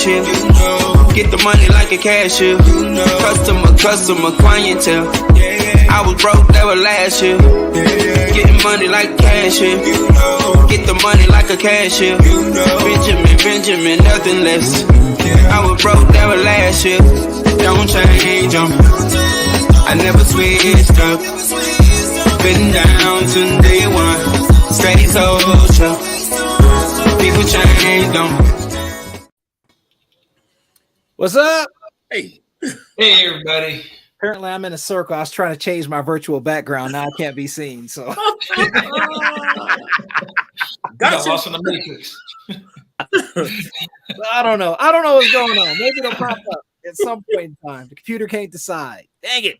cashier. Get the money like a cashier. Customer clientele. I was broke, that was last year. Getting money like a cashier. Get the money like a cashier. Benjamin, nothing less. I was broke, that was last year. Don't change them. I never switched up. Been down since day one. Stay social. People change them. What's up? Hey. Hey, everybody. Apparently, I'm in a circle. I was trying to change my virtual background. Now I can't be seen. So, Got lost in the matrix. I don't know. I don't know what's going on. Maybe it'll pop up at some point in time. The computer can't decide. Dang it.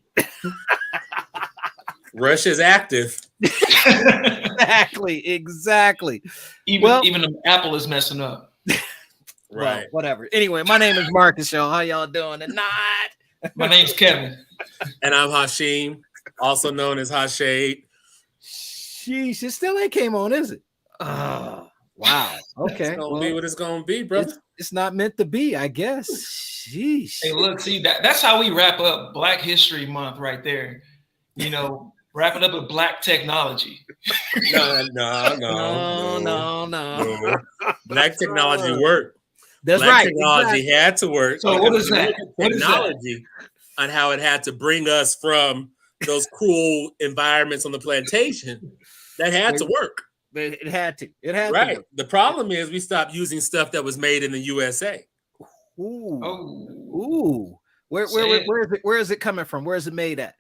Russia's active. Exactly. Even Apple is messing up. Right. Well, whatever. Anyway, my name is Marques, y'all. How y'all doing tonight? My name's Kevin. And I'm Hashim, also known as Hashade. Sheesh, it still ain't came on, is it? Oh, wow. Okay. It's gonna be what it's gonna be, brother. It's not meant to be, I guess. Sheesh. Hey, look, see, that's how we wrap up Black History Month right there. You know, wrap it up with Black technology. No. Black technology worked. That's Black right. technology exactly. had to work. So what is that? Technology on how it had to bring us from those cool environments on the plantation. That had to work. It had to. It had right. to. The problem is we stopped using stuff that was made in the USA. Ooh. Oh. Ooh. Where is it coming from? Where is it made at?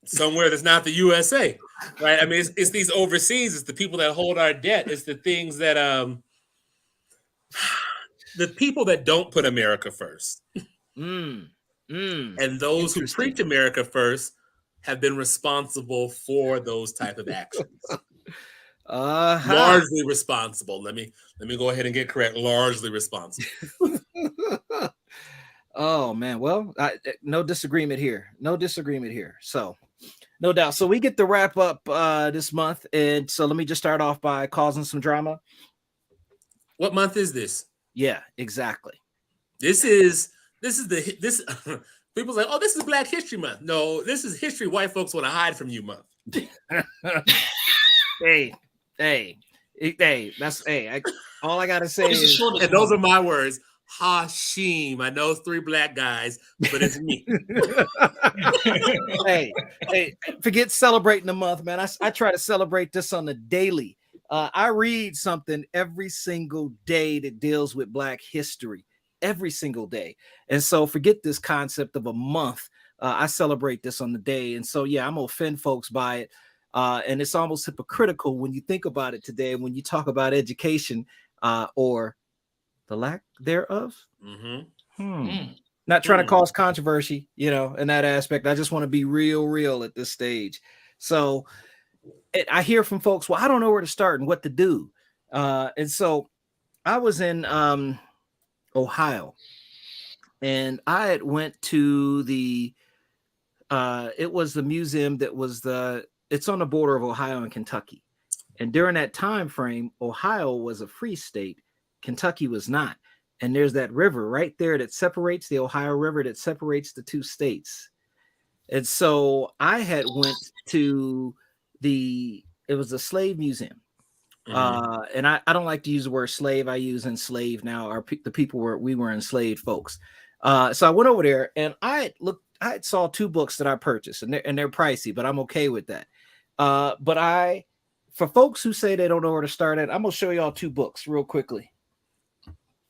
Somewhere that's not the USA. Right. I mean, it's these overseas, it's the people that hold our debt, it's the things that the people that don't put America first. And those who preach America first have been responsible for those type of actions. Largely responsible. Let me go ahead and get correct. Largely responsible. Oh man, well, no disagreement here. So, no doubt. So we get to wrap up this month, and so let me just start off by causing some drama. What month is this? Yeah, exactly. This is people say, oh, this is Black History Month. No, this is History White Folks Want to Hide from You Month. Hey, that's all I gotta say is, and those are my words. Hashim. I know it's 3 black guys, but it's me. hey, forget celebrating the month, man. I try to celebrate this on the daily. I read something every single day that deals with Black history, every single day. And so forget this concept of a month. I celebrate this on the day. And so, yeah, I'm gonna offend folks by it. And it's almost hypocritical when you think about it today, when you talk about education or the lack thereof. Not trying to cause controversy, in that aspect. I just want to be real at this stage. So I hear from folks, well, I don't know where to start and what to do. And so I was in Ohio, and I had went to it was the museum that was it's on the border of Ohio and Kentucky. And during that time frame, Ohio was a free state. Kentucky was not. And there's that river right there that separates the Ohio River, that separates the two states. And so I had went to it was a slave museum. And I don't like to use the word slave. I use enslaved now. The people we were enslaved folks. So I went over there, and I saw 2 books that I purchased, and they're pricey, but I'm okay with that. But for folks who say they don't know where to start at, I'm gonna show y'all 2 books real quickly.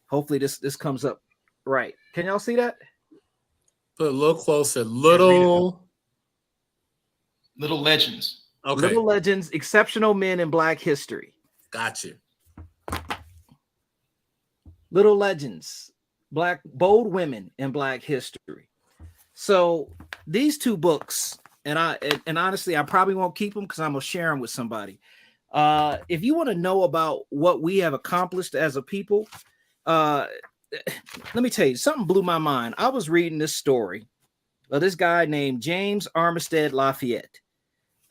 Hopefully this comes up right. Can y'all see that? Put a little closer. Little Legends. Okay. Little Legends, Exceptional Men in Black History. Gotcha. Little Legends, Bold Women in Black History. So these 2 books, and honestly, I probably won't keep them because I'm gonna share them with somebody. If you want to know about what we have accomplished as a people, let me tell you, something blew my mind. I was reading this story of this guy named James Armistead Lafayette.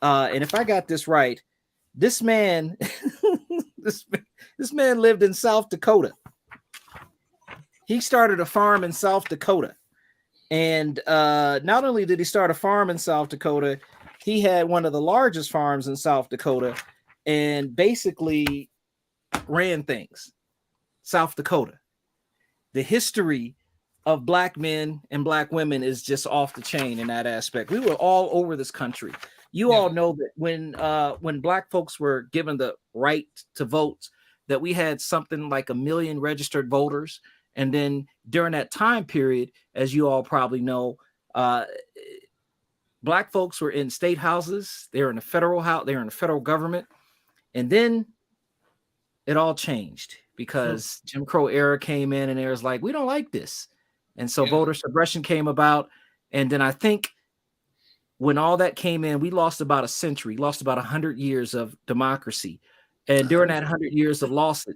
And if I got this right, this man, this man lived in South Dakota. he started a farm in South Dakota. And not only did he start a farm in South Dakota, he had one of the largest farms in South Dakota and basically ran things. South Dakota. The history of black men and black women is just off the chain in that aspect. We were all over this country. You all know that when black folks were given the right to vote, that we had something like 1 million registered voters. And then during that time period, as you all probably know, black folks were in state houses. They were in the federal house. They were in the federal government. And then it all changed because Jim Crow era came in and it was like, we don't like this. And so voter suppression came about. And then I think when all that came in, we lost about a century, lost about 100 years of democracy. And during that 100 years of loss,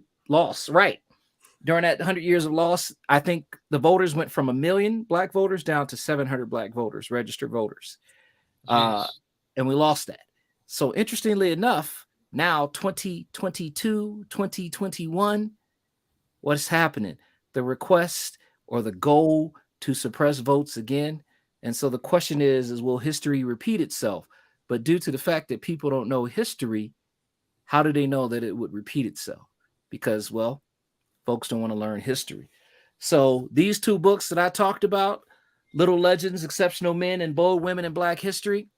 right. During that 100 years of loss, I think the voters went from 1 million black voters down to 700 black voters, registered voters. And we lost that. So interestingly enough, now 2022, 2021, what's happening? The request or the goal to suppress votes again. And so the question is will history repeat itself? But due to the fact that people don't know history, how do they know that it would repeat itself? Because, well, folks don't want to learn history. So these two books that I talked about, Little Legends, Exceptional Men and Bold Women in Black History,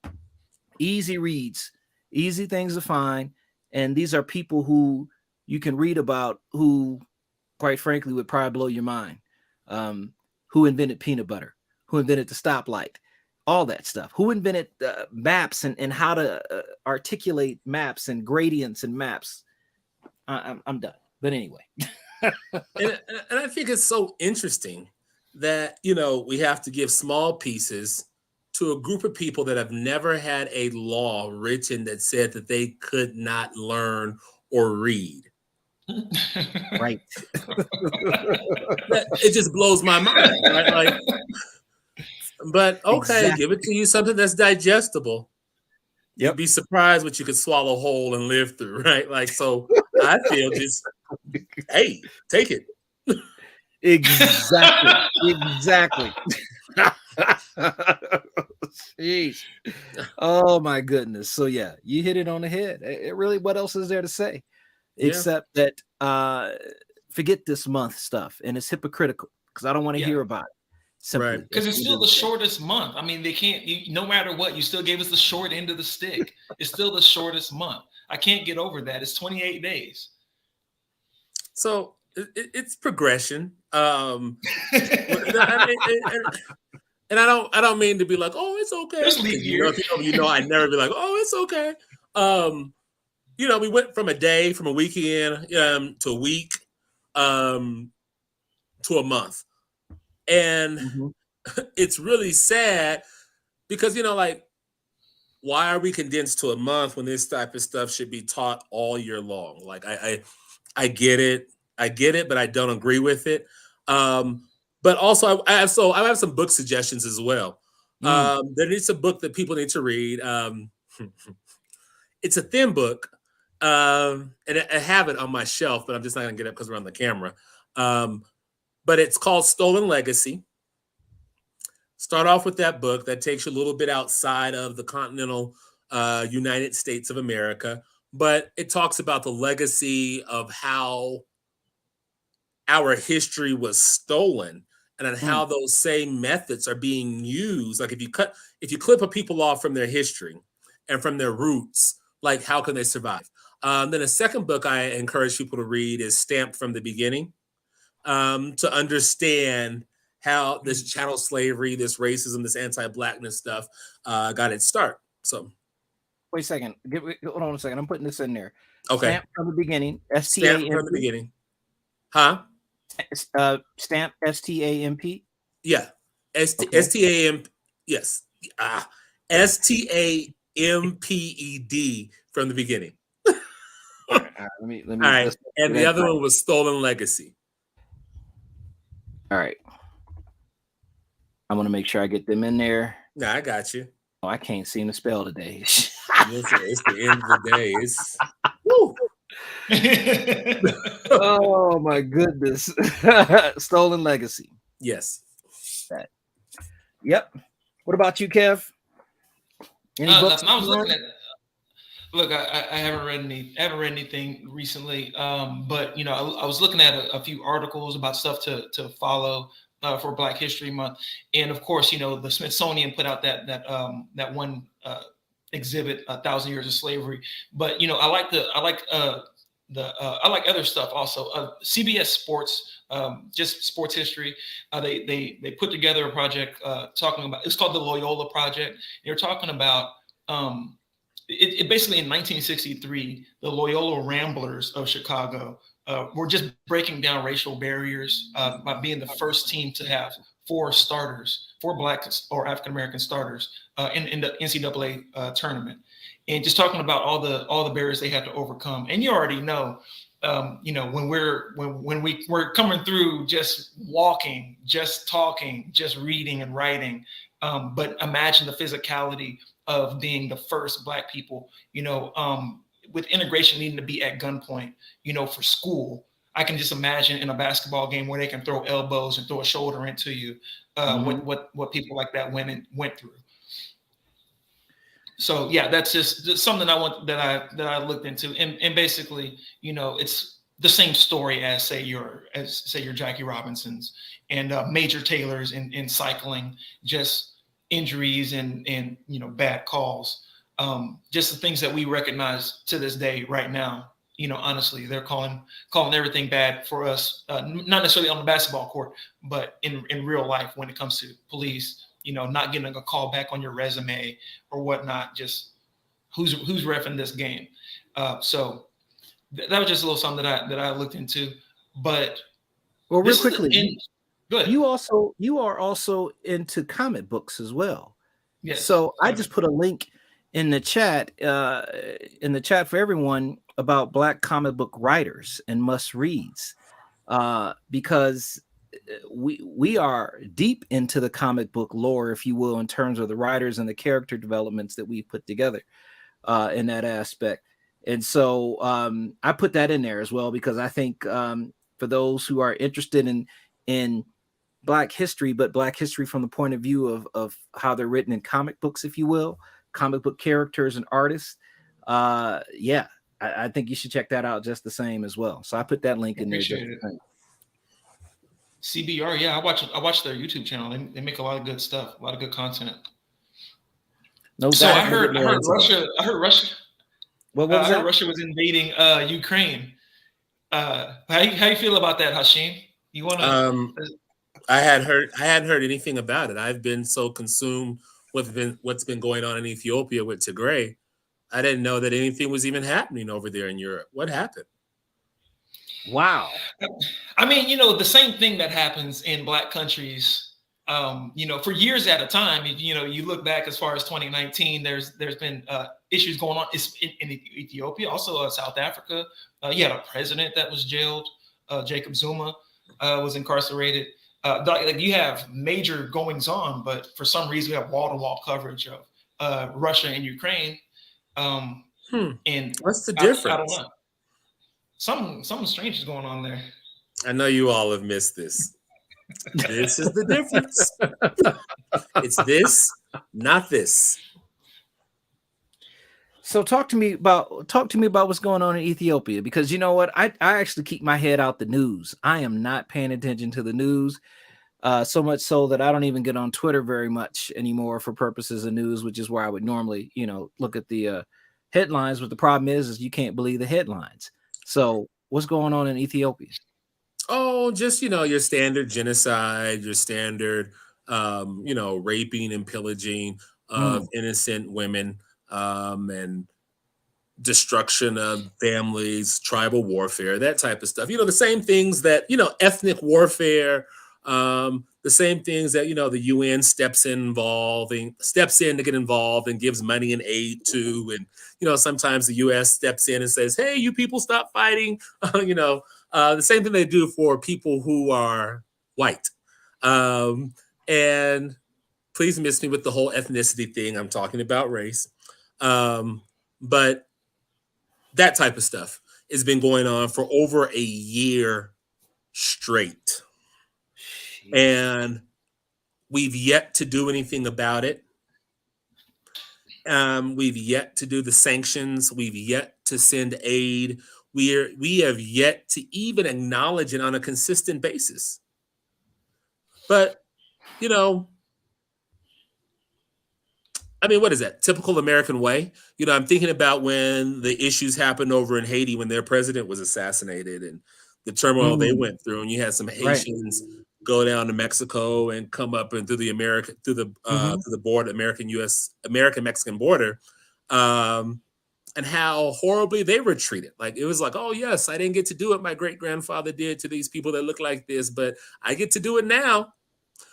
easy reads, easy things to find. And these are people who you can read about who, quite frankly, would probably blow your mind. Who invented peanut butter? Who invented the stoplight? All that stuff. Who invented maps and how to articulate maps and gradients and maps? I'm done. But anyway. and I think it's so interesting that, you know, we have to give small pieces to a group of people that have never had a law written that said that they could not learn or read. Right. It just blows my mind. Right? Like, but okay, give it to you something that's digestible. You'd be surprised what you could swallow whole and live through, right? Like, so I feel just, hey, take it. Exactly. Jeez. Oh my goodness. So yeah, you hit it on the head. It really, what else is there to say? Except that forget this month stuff, and it's hypocritical because I don't want to hear about it. Simply, because it's still the shortest month. I mean, they can't. No matter what, you still gave us the short end of the stick. It's still the shortest month. I can't get over that. It's 28 days. So it's progression. And I don't mean to be like, oh, it's okay. You know, I never be like, oh, it's okay. You know, we went from a weekend to a week to a month. And it's really sad because, you know, like, why are we condensed to a month when this type of stuff should be taught all year long? Like, I get it, but I don't agree with it. But also, I have some book suggestions as well. There needs a book that people need to read. It's a thin book, and I have it on my shelf, but I'm just not going to get it because we're on the camera. But it's called Stolen Legacy. Start off with that book that takes you a little bit outside of the continental United States of America, but it talks about the legacy of how our history was stolen and on how those same methods are being used. Like if you clip a people off from their history and from their roots, like how can they survive? Then a second book I encourage people to read is Stamped from the Beginning. To understand how this chattel slavery, this racism, this anti-blackness stuff got its start. So, wait a second. Hold on a second. I'm putting this in there. Okay. Stamp from the beginning. Stamp from the beginning. Huh? Stamp STAMP. Yeah. STAMP. Yes. STAMPED from the beginning. All right. All right. And the other one was Stolen Legacy. All right. I'm going to make sure I get them in there. Nah, I got you. Oh, I can't seem to spell today. It's the end of the day. Woo. Oh my goodness. Stolen Legacy. Yes. That. Yep. What about you, Kev? Any books? I was looking at. Look, I haven't read anything recently, but you know, I was looking at a few articles about stuff to follow for Black History Month, and of course, you know, the Smithsonian put out that one exhibit, 1,000 Years of Slavery. But you know, I like other stuff also. CBS Sports, just sports history. They put together a project talking about. It's called the Loyola Project. They're talking about. It basically in 1963, the Loyola Ramblers of Chicago were just breaking down racial barriers by being the first team to have four Black or African American starters in the NCAA tournament, and just talking about all the barriers they had to overcome. And you already know, you know, when we're coming through, just walking, just talking, just reading and writing, but imagine the physicality of being the first Black people, you know, with integration needing to be at gunpoint, you know, for school. I can just imagine in a basketball game where they can throw elbows and throw a shoulder into you, what people like that went through. So yeah, that's just something that I looked into, and basically, you know, it's the same story as say your Jackie Robinsons and Major Taylors in cycling, just injuries and you know, bad calls, just the things that we recognize to this day right now. You know, honestly, they're calling everything bad for us, not necessarily on the basketball court, but in real life when it comes to police, you know, not getting a call back on your resume or whatnot, just who's reffing this game. So that was just a little something that I looked into. But well, real quickly, good. You are also into comic books as well. Yes. So I just put a link in the chat for everyone about Black comic book writers and must reads, because we are deep into the comic book lore, if you will, in terms of the writers and the character developments that we put together in that aspect. And so I put that in there as well, because I think for those who are interested in Black history, but Black history from the point of view of how they're written in comic books, if you will, comic book characters and artists. Yeah, I think you should check that out just the same as well. So I put that link in there. CBR, yeah, I watch their YouTube channel. They make a lot of good stuff, a lot of good content. No, so I heard Russia. What was that? Russia was invading Ukraine. How you feel about that, Hashim? You want to? I hadn't heard anything about it. I've been so consumed with what's been going on in Ethiopia with Tigray. I didn't know that anything was even happening over there in Europe. What happened? Wow. I mean, you know, the same thing that happens in Black countries, you know, for years at a time. You know, you look back as far as 2019, there's been issues going on in Ethiopia, also South Africa. You had a president that was jailed. Jacob Zuma was incarcerated. Like you have major goings on, but for some reason we have wall-to-wall coverage of Russia and Ukraine. And what's the difference? I don't know. Something strange is going on there. I know you all have missed this. This is the difference. It's this, not this. So talk to me about what's going on in Ethiopia, because you know what, I actually keep my head out the news. I am not paying attention to the news, so much so that I don't even get on Twitter very much anymore for purposes of news, which is where I would normally, you know, look at the headlines. But the problem is you can't believe the headlines. So what's going on in Ethiopia? Oh, just, you know, your standard genocide, your standard, you know, raping and pillaging of innocent women, and destruction of families, tribal warfare, that type of stuff. You know, the same things that, you know, ethnic warfare, the same things that, you know, the UN steps in to get involved and gives money and aid to. And, you know, sometimes the US steps in and says, hey, you people stop fighting. You know, the same thing they do for people who are white. And please miss me with the whole ethnicity thing. I'm talking about race. But that type of stuff has been going on for over a year straight. And we've yet to do anything about it. We've yet to do the sanctions. We've yet to send aid. We have yet to even acknowledge it on a consistent basis. But, you know, I mean, what is that? Typical American way? You know, I'm thinking about when the issues happened over in Haiti when their president was assassinated and the turmoil they went through, and you had some Haitians go down to Mexico and come up and through the border, American Mexican border, and how horribly they were treated. Like, it was like, oh yes, I didn't get to do what my great grandfather did to these people that look like this, but I get to do it now.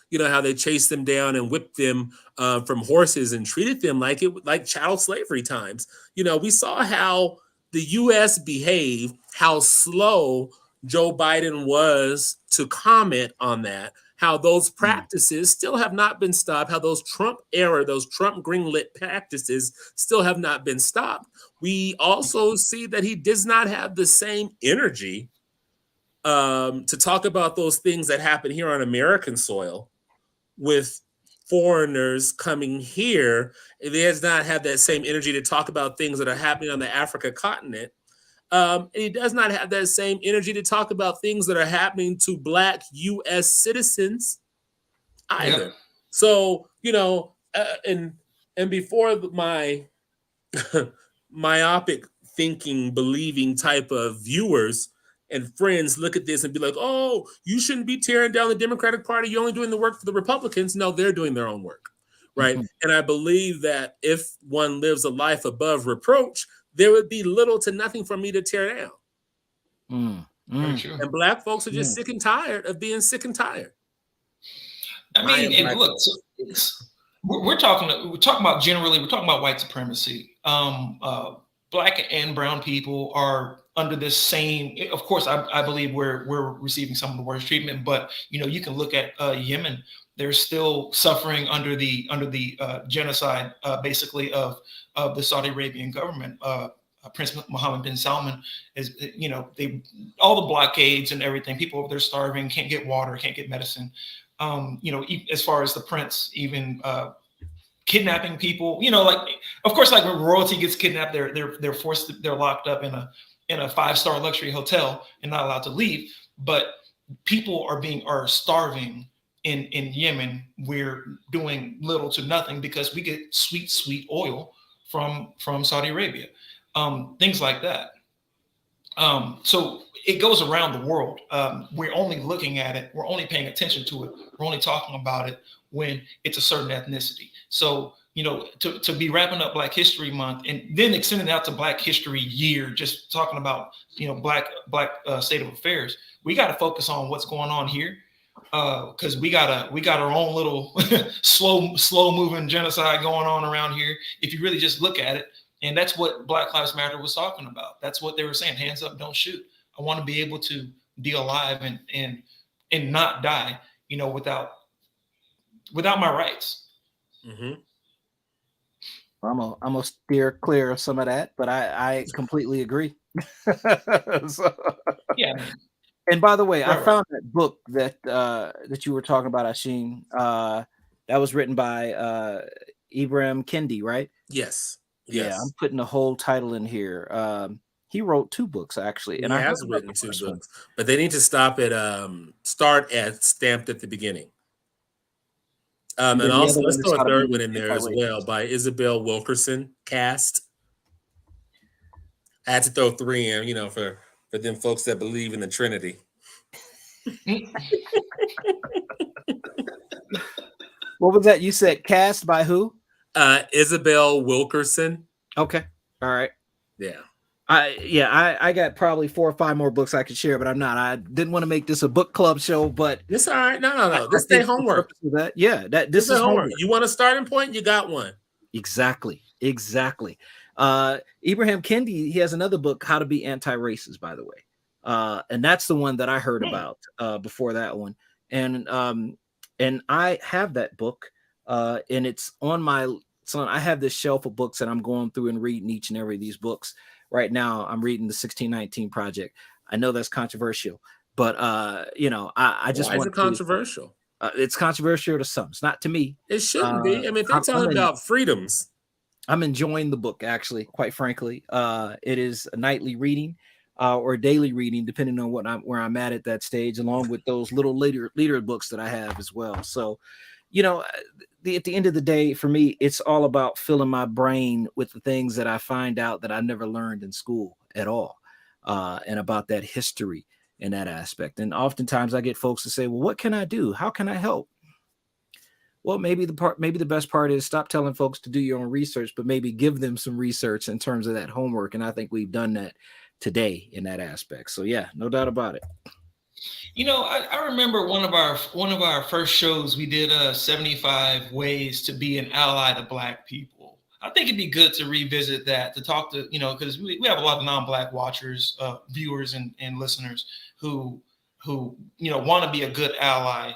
You know, how they chased them down and whipped them from horses and treated them like child slavery times. You know, we saw how the U.S. behaved, how slow Joe Biden was to comment on that, how those practices still have not been stopped, how those Trump greenlit practices still have not been stopped. We also see that he does not have the same energy to talk about those things that happen here on American soil with foreigners coming here. He does not have that same energy to talk about things that are happening on the Africa continent. And he does not have that same energy to talk about things that are happening to Black U.S. citizens either. Yep. So, you know, and before my myopic thinking, believing type of viewers and friends look at this and be like, oh, you shouldn't be tearing down the Democratic Party. You're only doing the work for the Republicans. No, they're doing their own work, right? And I believe that if one lives a life above reproach, there would be little to nothing for me to tear down. And Black folks are just sick and tired of being sick and tired. I mean, and look, we're talking about white supremacy. Black and brown people are under this same. Of course, I believe we're receiving some of the worst treatment. But you know, you can look at Yemen. They're still suffering under the genocide, basically of the Saudi Arabian government. Prince Mohammed bin Salman is, you know, all the blockades and everything. People over there starving, can't get water, can't get medicine. You know, as far as the prince, even kidnapping people. You know, like, of course, like when royalty gets kidnapped, they're locked up in a 5-star luxury hotel and not allowed to leave. But people are starving in Yemen. We're doing little to nothing because we get sweet oil from Saudi Arabia. Things like that. So it goes around the world. We're only looking at it. We're only paying attention to it. We're only talking about it when it's a certain ethnicity. So, you know, to be wrapping up Black History Month and then extending it out to Black History Year, just talking about, you know, black state of affairs, we got to focus on what's going on here. Because we got our own little slow moving genocide going on around here. If you really just look at it, and that's what Black Lives Matter was talking about. That's what they were saying. Hands up, don't shoot. I want to be able to be alive and not die, you know, without my rights. I'm gonna steer clear of some of that, but I completely agree. So, yeah. And by the way, I found that book that you were talking about, Asheen. That was written by Ibram Kendi, right? Yes. Yeah, I'm putting the whole title in here. He wrote 2 books actually, and he has written 2 books, but they need to start at stamped at the beginning. And also let's throw a third one in there as well by Isabel Wilkerson. Cast. I had to throw 3 in, you know, for them folks that believe in the Trinity. What was that? You said Cast by who? Isabel Wilkerson. Okay. All right. Yeah. I got probably 4 or 5 more books I could share, but I'm not. I didn't want to make this a book club show, but it's all right. No. This is homework. This is homework. You want a starting point? You got one. Exactly. Ibrahim Kendi, he has another book, How to Be Anti-Racist, by the way. And that's the one that I heard about before that one. And I have that book, and it's on my son. I have this shelf of books that I'm going through and reading each and every of these books. right now I'm reading the 1619 Project. I know that's controversial, but I just Why is want it controversial? It's controversial to some. It's not to me. It shouldn't be. I mean, if they're talking about freedoms. I'm enjoying the book, actually, quite frankly. It is a nightly reading or daily reading, depending on where I'm at that stage, along with those little leader books that I have as well. So, at the end of the day, for me, it's all about filling my brain with the things that I find out that I never learned in school at all, and about that history in that aspect. And oftentimes I get folks to say, well, what can I do? How can I help? Well, maybe the best part is stop telling folks to do your own research, but maybe give them some research in terms of that homework. And I think we've done that today in that aspect. So yeah, no doubt about it. I remember one of our first shows, we did 75 ways to be an ally to Black people. I think it'd be good to revisit that, to talk to, because we have a lot of non-Black watchers, viewers and listeners who want to be a good ally.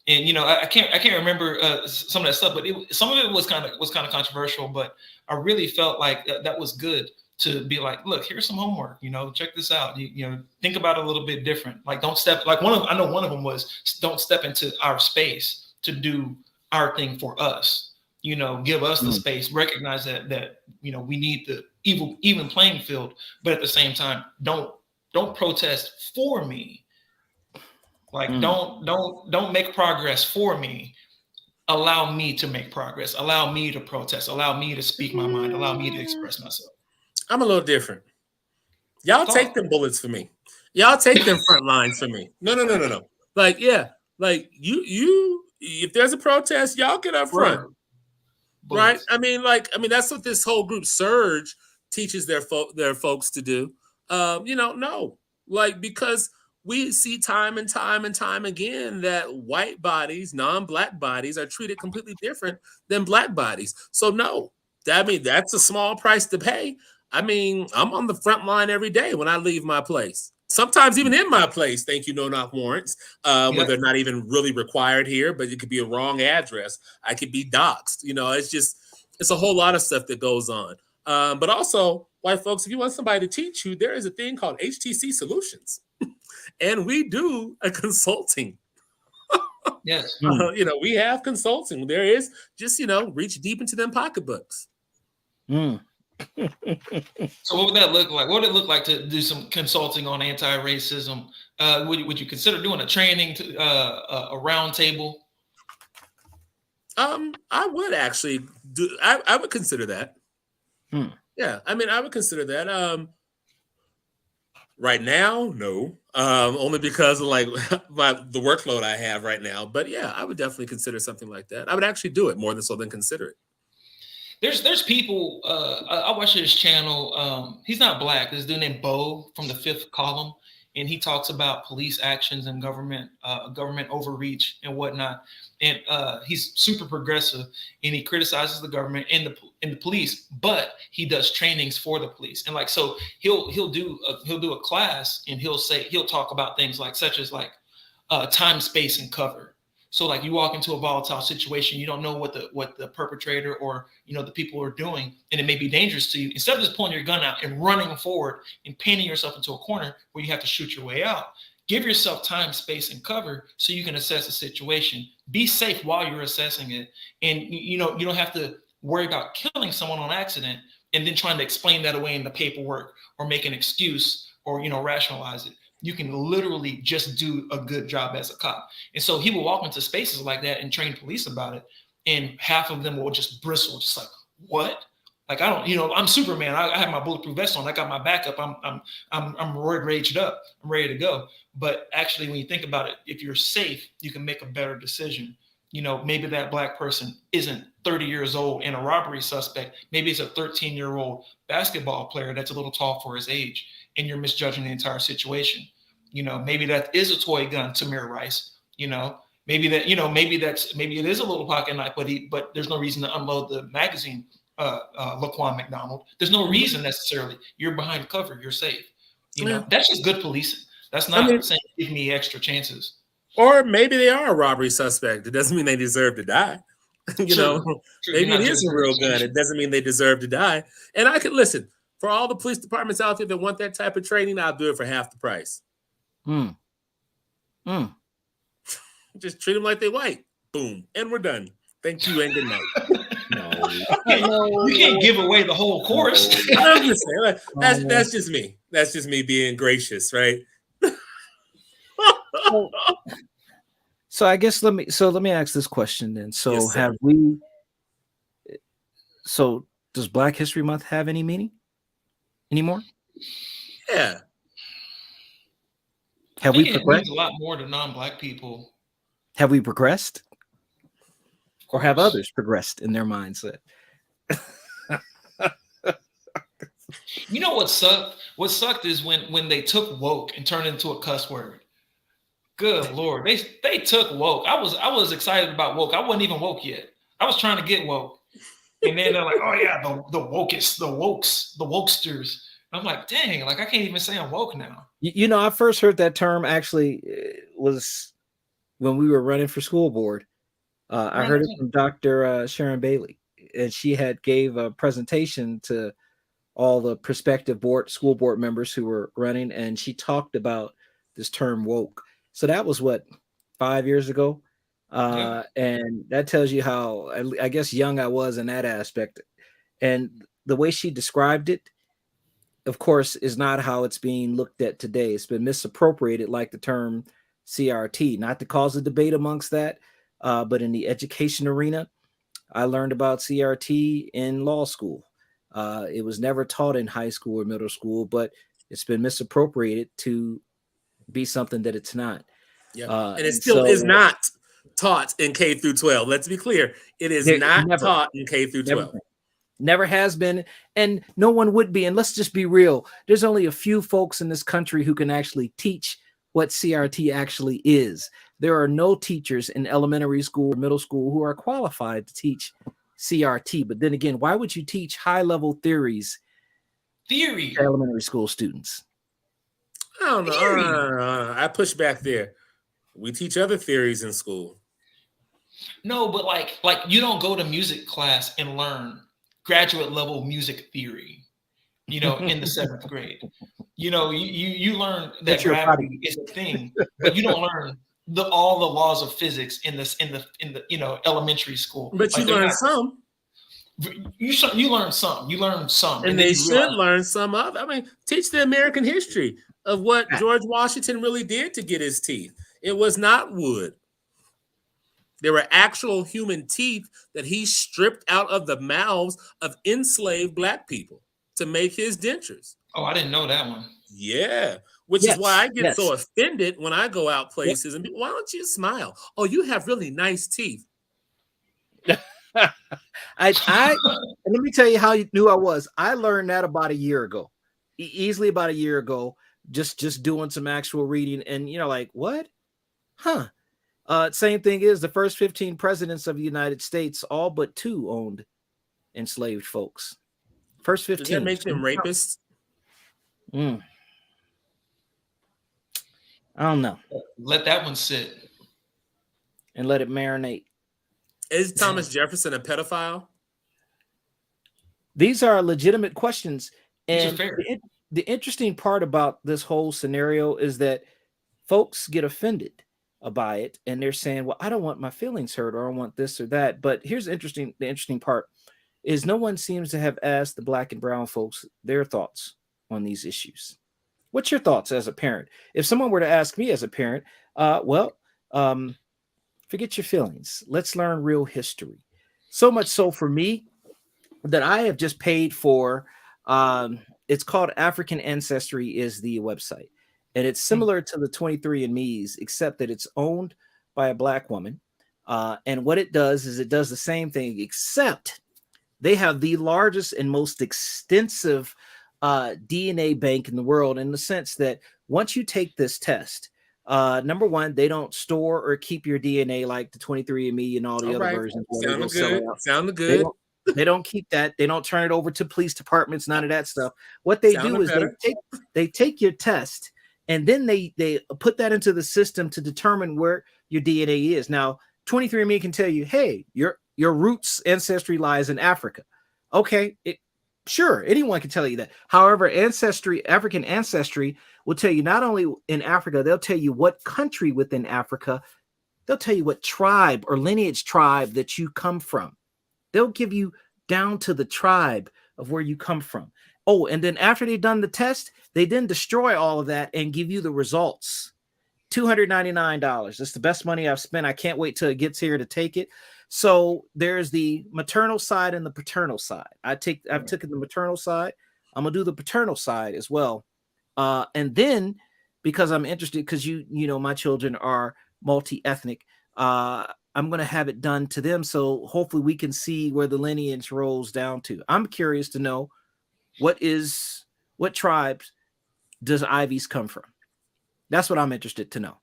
And I can't remember some of that stuff, but some of it was kind of controversial. But I really felt like that was good to be like, look, here's some homework. Check this out. Think about it a little bit different. Like, don't step. Like I know one of them was, don't step into our space to do our thing for us. Give us the space. Recognize that we need the even playing field, but at the same time, don't protest for me. Like, don't make progress for me. Allow me to make progress. Allow me to protest. Allow me to speak my mind. Allow me to express myself. I'm a little different. Y'all take them bullets for me. Y'all take them front lines for me. No. Like, yeah, like you. If there's a protest, y'all get up front, right? I mean, that's what this whole group Surge teaches their folks to do. No, because we see time and time again that white bodies, non-Black bodies, are treated completely different than Black bodies. So no, that's a small price to pay. I mean, I'm on the front line every day when I leave my place. Sometimes even in my place, thank you, no knock warrants, where they're not even really required here, but it could be a wrong address. I could be doxxed. It's a whole lot of stuff that goes on. But also, white folks, if you want somebody to teach you, there is a thing called HTC Solutions. And we do a consulting. Yes. We have consulting. There is just, reach deep into them pocketbooks. So what would that look like? What would it look like to do some consulting on anti-racism? Would you consider doing a training, a round table? I would actually do. I would consider that. Yeah, I mean, I would consider that. Right now, no. Only because of the workload I have right now. But yeah, I would definitely consider something like that. I would actually do it more than so than consider it. There's people. I watch his channel. He's not Black. There's a dude named Bo from the Fifth Column, and he talks about police actions and government overreach and whatnot. And he's super progressive, and he criticizes the government and the police, but he does trainings for the police. And so he'll do a class, and he'll talk about things such as time, space, and cover. So you walk into a volatile situation, you don't know what the perpetrator or the people are doing, and it may be dangerous to you. Instead of just pulling your gun out and running forward and painting yourself into a corner where you have to shoot your way out, give yourself time, space, and cover so you can assess the situation. Be safe while you're assessing it, and you don't have to worry about killing someone on accident and then trying to explain that away in the paperwork or make an excuse or rationalize it. You can literally just do a good job as a cop. And so he will walk into spaces like that and train police about it. And half of them will just bristle, just like, what? I don't, I'm Superman. I have my bulletproof vest on. I got my backup. I'm raged up. I'm ready to go. But actually, when you think about it, if you're safe, you can make a better decision. Maybe that Black person isn't 30 years old and a robbery suspect. Maybe it's a 13-year-old basketball player that's a little tall for his age, and you're misjudging the entire situation. Maybe that is a toy gun, Tamir Rice. Maybe it is a little pocket knife, but there's no reason to unload the magazine. Laquan McDonald. There's no reason necessarily. You're behind cover. You're safe. That's just good policing. That's not saying give me extra chances. Or maybe they are a robbery suspect. It doesn't mean they deserve to die. True. True. Maybe it is a real gun. It doesn't mean they deserve to die. And I could listen. For all the police departments out there that want that type of training, I'll do it for half the price. Just treat them like they're white. Boom. And we're done. Thank you and good night. No. You can't give away the whole course. I'm just saying, that's just me. That's just me being gracious, right? So I guess let me ask this question then. So Yes, so does Black History Month have any meaning anymore? Yeah. Have we progressed? It means a lot more to non-Black people. Have we progressed? Or have others progressed in their mindset? You know what sucked? What sucked is when they took woke and turned it into a cuss word. Good Lord. They took woke. I was excited about woke. I wasn't even woke yet. I was trying to get woke. And then they're like, oh yeah, the wokest, the wokesters. I'm like, dang, like I can't even say I'm woke now. You know, I first heard that term actually was when we were running for school board. I heard it from Dr. Sharon Bailey, and she gave a presentation to all the prospective school board members who were running, and she talked about this term woke. So that was 5 years ago. And that tells you how, I guess, young I was in that aspect. And the way she described it, of course, is not how it's being looked at today. It's been misappropriated, like the term CRT, not to cause a debate amongst that. But in the education arena, I learned about CRT in law school. It was never taught in high school or middle school, but it's been misappropriated to be something that it's not. Yeah. And it still is not taught in K through 12. Let's be clear. It is not taught in K through 12. Never has been, and no one would be. And let's just be real. There's only a few folks in this country who can actually teach what CRT actually is. There are no teachers in elementary school or middle school who are qualified to teach CRT. But then again, why would you teach high-level theory to elementary school students? I don't know. I push back there. We teach other theories in school. No, but like you don't go to music class and learn graduate level music theory, in the 7th grade. You learn that gravity is a thing, but you don't learn all the laws of physics in the elementary school. But you learn some. You learn some. You learn some, and they should learn some of. I mean, teach the American history of what George Washington really did to get his teeth. It was not wood. There were actual human teeth that he stripped out of the mouths of enslaved Black people to make his dentures. Oh, I didn't know that one. Yeah, which is why I get so offended when I go out places and why don't you smile? Oh, you have really nice teeth. Let me tell you how you knew I was. I learned that about a year ago, easily about a year ago, just doing some actual reading, and like what? Huh? Same thing is the first 15 presidents of the United States, all but 2 owned enslaved folks. First 15. Does that make them rapists? I don't know. Let that one sit and let it marinate. Is Thomas Jefferson a pedophile? These are legitimate questions. And the interesting part about this whole scenario is that folks get offended by it, and they're saying, well, I don't want my feelings hurt, or I want this or that. But here's the interesting part is no one seems to have asked the Black and brown folks their thoughts on these issues. What's your thoughts as a parent? If someone were to ask me as a parent, forget your feelings. Let's learn real history. So much so for me that I have just paid for, it's called African Ancestry is the website. And it's similar to the 23andMe's, except that it's owned by a Black woman. And what it does is it does the same thing, except they have the largest and most extensive DNA bank in the world, in the sense that once you take this test, number one, they don't store or keep your DNA like the 23andMe and all the other versions. Sounded good. They don't keep that. They don't turn it over to police departments, none of that stuff. What they do is they take your test, and then they put that into the system to determine where your DNA is. Now, 23andMe can tell you, hey, your roots ancestry lies in Africa. Okay, Sure, anyone can tell you that. However, African ancestry will tell you not only in Africa, they'll tell you what country within Africa, they'll tell you what tribe or lineage tribe that you come from. They'll give you down to the tribe of where you come from. Oh, and then after they've done the test, they then destroy all of that and give you the results. $299. That's the best money I've spent. I can't wait till it gets here to take it. So there's the maternal side and the paternal side. I've taken the maternal side. I'm gonna do the paternal side as well. And then because I'm interested, because you know my children are multi-ethnic, I'm gonna have it done to them. So hopefully we can see where the lineage rolls down to. I'm curious to know what tribes does Ivy's come from? That's what I'm interested to know.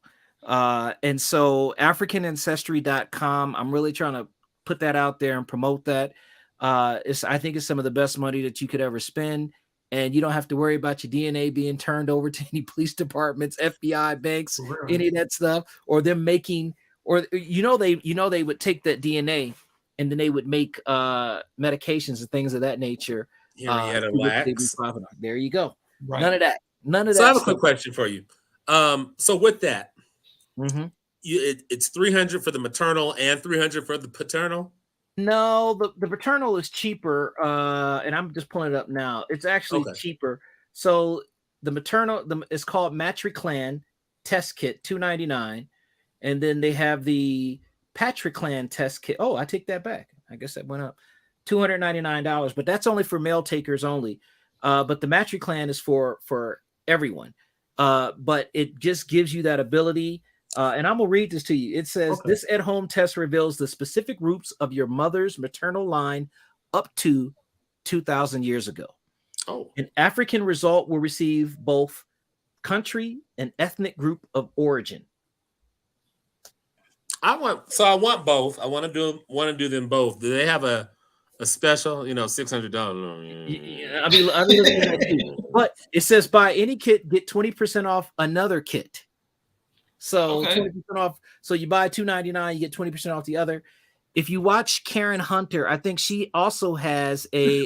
And so AfricanAncestry.com, I'm really trying to put that out there and promote that. I think it's some of the best money that you could ever spend. And you don't have to worry about your DNA being turned over to any police departments, FBI, banks, any of that stuff, or them making, or they would take that DNA and then they would make medications and things of that nature. There you go. Right. None of that. So I have a quick question for you. So with that, it's $300 for the maternal and $300 for the paternal. No, the paternal is cheaper, and I'm just pulling it up now. It's actually cheaper. So the maternal, it's called Matriclan Test Kit, $299, and then they have the Patriclan Test Kit. Oh, I take that back. I guess that went up, $299, but that's only for male takers only. But the Matriclan is for everyone. But it just gives you that ability. And I'm going to read this to you. It says, this at-home test reveals the specific roots of your mother's maternal line up to 2,000 years ago. Oh. An African result will receive both country and ethnic group of origin. I want both. I want to do them both. Do they have a special, $600? Yeah, I mean looking at that too. But it says buy any kit, get 20% off another kit. So 20% off. So you buy $299, you get 20% off the other. If you watch Karen Hunter, I think she also has a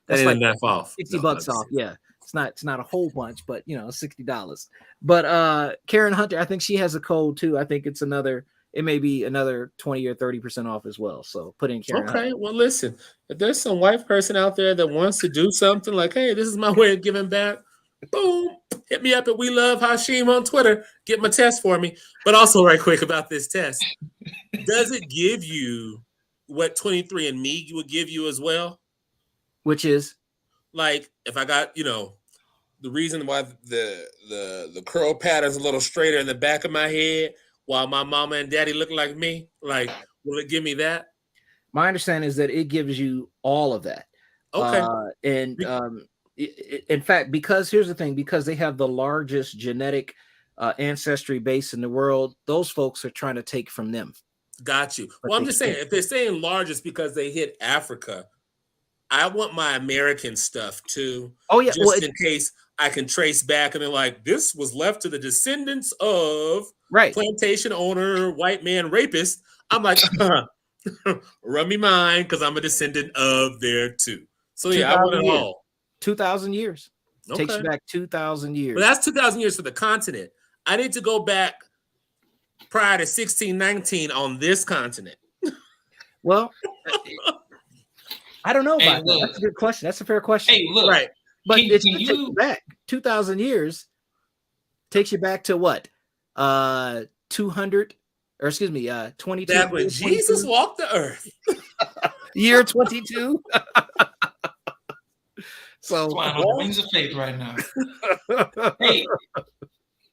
that's like off. $60 off. Yeah. It's not a whole bunch, but $60. But Karen Hunter, I think she has a code too. I think it may be another 20 or 30% off as well. So put in Karen. Okay. Hunter. Well, listen, if there's some white person out there that wants to do something like, hey, this is my way of giving back, boom, hit me up at We Love Hashim on Twitter. Get my test for me. But also right quick about this test. Does it give you what 23andMe would give you as well? Which is? Like if I got, the reason why the curl pattern's a little straighter in the back of my head while my mama and daddy look like me, like, will it give me that? My understanding is that it gives you all of that. Okay. In fact, because here's the thing, because they have the largest genetic ancestry base in the world, those folks are trying to take from them. Got you. Well, I'm just saying, if they're saying largest because they hit Africa, I want my American stuff too. Oh yeah, just in case I can trace back and they're like, this was left to the descendants of plantation owner, white man rapist. I'm like, run me mine because I'm a descendant of there too. So yeah, I want it all. 2,000 years. Takes you back 2,000 years. But that's 2,000 years for the continent. I need to go back prior to 1619 on this continent. Well, I don't know about that. That's a good question. That's a fair question. Hey, look. Right. But it's takes you back 2,000 years. Takes you back to what? 22. Back when Jesus walked the earth. Year 22. So flying on the wings of faith right now. Hey,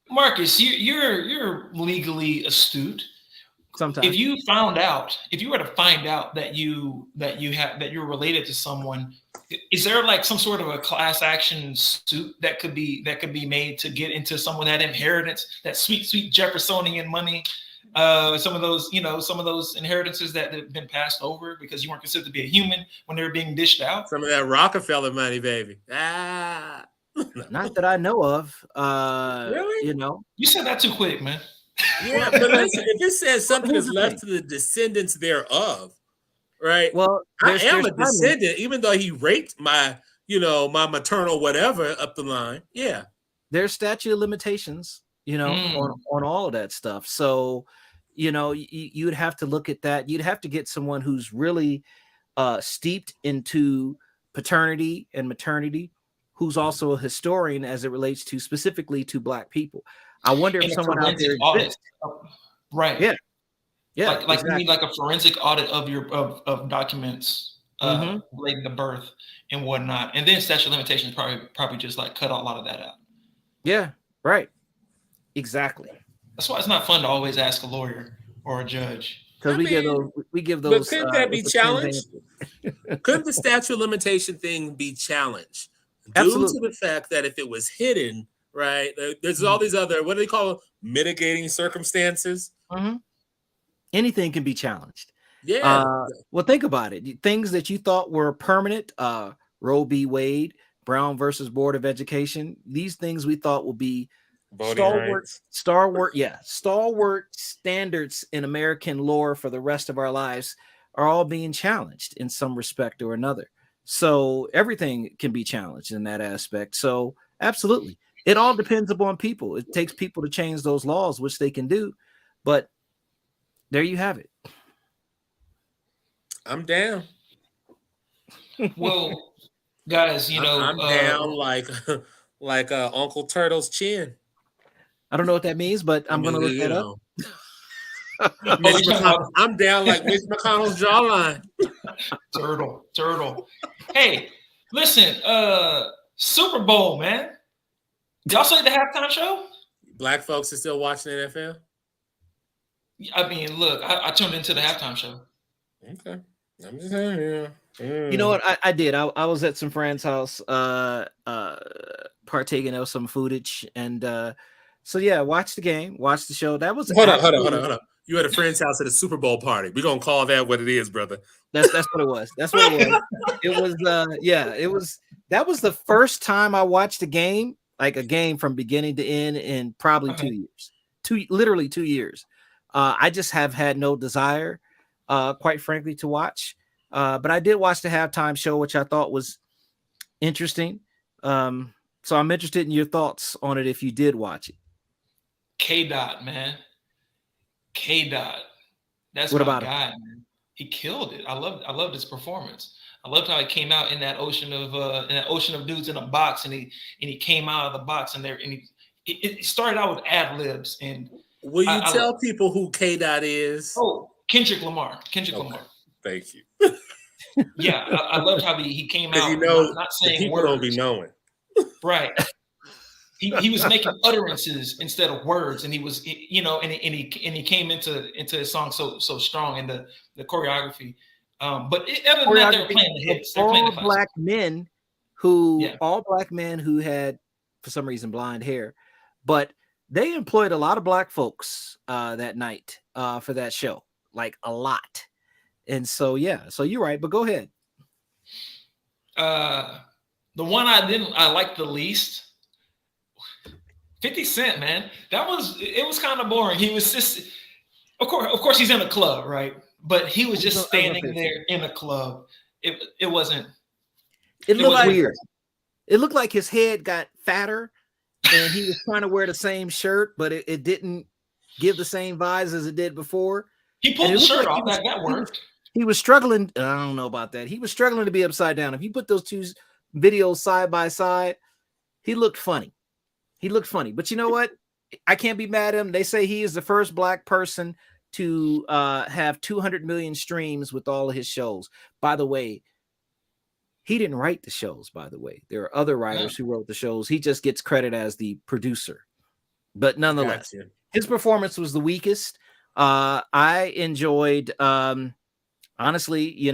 Marques, you're legally astute. Sometimes, if you were to find out that you're related to someone, is there like some sort of a class action suit that could be made to get into some of that inheritance, that sweet Jeffersonian money? Some of those inheritances that have been passed over because you weren't considered to be a human when they were being dished out. Some of that Rockefeller money, baby. Not that I know of. Really? You said that too quick, man. Yeah, but listen, if it says something is left to the descendants thereof, right? Well, I am a timing. descendant, even though he raped my, my maternal whatever up the line. Yeah. There's statute of limitations, on all of that stuff. So, you'd have to look at that. You'd have to get someone who's really steeped into paternity and maternity, who's also a historian as it relates to specifically to Black people. I wonder if someone out there exists. Right. Yeah. Yeah. Like exactly. you need like a forensic audit of your of documents relating to birth and whatnot. And then statute of limitations probably just like cut a lot of that out. Yeah, right. Exactly. That's why it's not fun to always ask a lawyer or a judge. Because we give those. But couldn't that be challenged? Couldn't the statute of limitation thing be challenged? Absolutely. Due to the fact that if it was hidden, right, there's all these other, what do they call mitigating circumstances? Mm-hmm. Anything can be challenged. Yeah. Well, think about it. Things that you thought were permanent, Roe v. Wade, Brown versus Board of Education, these things we thought would be stalwart standards in American lore for the rest of our lives are all being challenged in some respect or another. So everything can be challenged in that aspect. So absolutely. It all depends upon people. It takes people to change those laws, which they can do. But there you have it. I'm down. Well, guys, I'm down like Uncle Turtle's chin. I don't know what that means, but I'm going to look that up. I'm down like Mitch McConnell's jawline. Turtle. Hey, listen, Super Bowl, man. Y'all say the halftime show? Black folks are still watching the NFL? I mean, look, I tuned into the halftime show. Okay. I'm just saying, yeah. You know what? I did. I was at some friend's house partaking of some footage. And so, yeah, watch the game, watch the show. That was hold on. You at a friend's house at a Super Bowl party. We're going to call that what it is, brother. That's what it was. That's what it was. That was the first time I watched a game, like a game from beginning to end in probably 2 years. Literally 2 years. I just have had no desire, quite frankly, to watch. But I did watch the halftime show, which I thought was interesting. So I'm interested in your thoughts on it if you did watch it. K-Dot, man. K-Dot. That's what my about guy, man. He killed it. I loved his performance. I loved how he came out in that ocean of dudes in a box, and he came out of the box and it started out with ad libs. And will you tell people who K-Dot is? Oh, Kendrick Lamar. Lamar. Thank you. Yeah, I loved how he came out. Not saying people words. Don't be knowing. Right. He was making utterances instead of words, and he was, and he came into his song so strong, and the choreography. But other than that, they were playing the hits. All black men who had, for some reason, blonde hair, but they employed a lot of black folks that night for that show, like a lot. And so, yeah, so you're right, but go ahead. The one I liked the least, 50 Cent, man. It was kind of boring. He was just, of course he's in a club, right? But he was just standing there in a club. It wasn't. It looked weird. It looked like his head got fatter, and he was trying to wear the same shirt, but it didn't give the same vibes as it did before. He pulled the shirt off. That worked. He was struggling. I don't know about that. He was struggling to be upside down. If you put those two videos side by side, he looked funny. But you know what? I can't be mad at him. They say he is the first black person to have 200 million streams with all of his shows. By the way, he didn't write the shows, by the way. There are other writers who wrote the shows. He just gets credit as the producer. But nonetheless, his performance was the weakest. I enjoyed, honestly,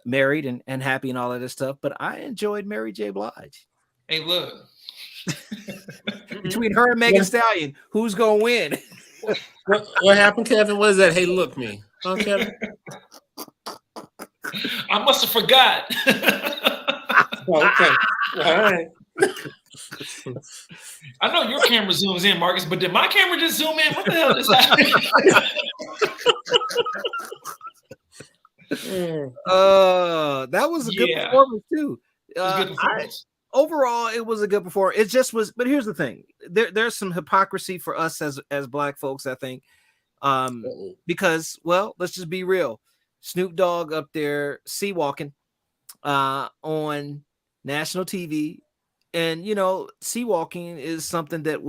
married and happy and all of this stuff, but I enjoyed Mary J. Blige. Hey, look. Between her and Megan Stallion, who's going to win? What happened, Kevin? What is that? Hey, look me. Huh, Kevin? I must have forgot. Okay. All right. I know your camera zooms in, Marcus, but did my camera just zoom in? What the hell is that? That was a good performance too. Good performance. Overall, it was a good performance. It just was, but here's the thing: there's some hypocrisy for us as Black folks, I think, because, well, let's just be real. Snoop Dogg up there sea walking on national TV, and sea walking is something that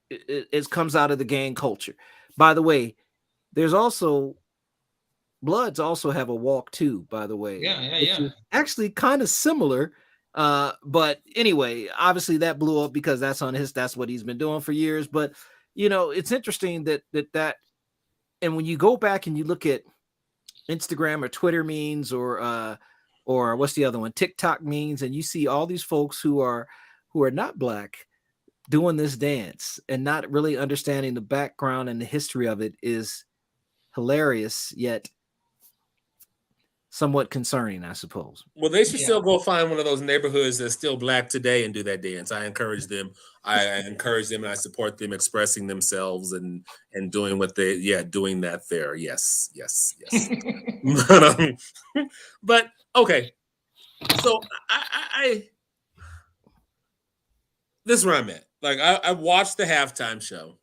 it comes out of the gang culture. By the way, there's also Bloods also have a walk too, by the way. Yeah. Actually kind of similar. But anyway, obviously that blew up because that's what he's been doing for years. But it's interesting that and when you go back and you look at Instagram or Twitter memes or what's the other one, TikTok memes, and you see all these folks who are not Black doing this dance and not really understanding the background and the history of it is hilarious, yet somewhat concerning, I suppose. Well, they should still go find one of those neighborhoods that's still Black today and do that dance. I encourage them. I encourage them and I support them expressing themselves and doing what doing that there. Yes. But okay. So I this is where I'm at. Like I watched the halftime show.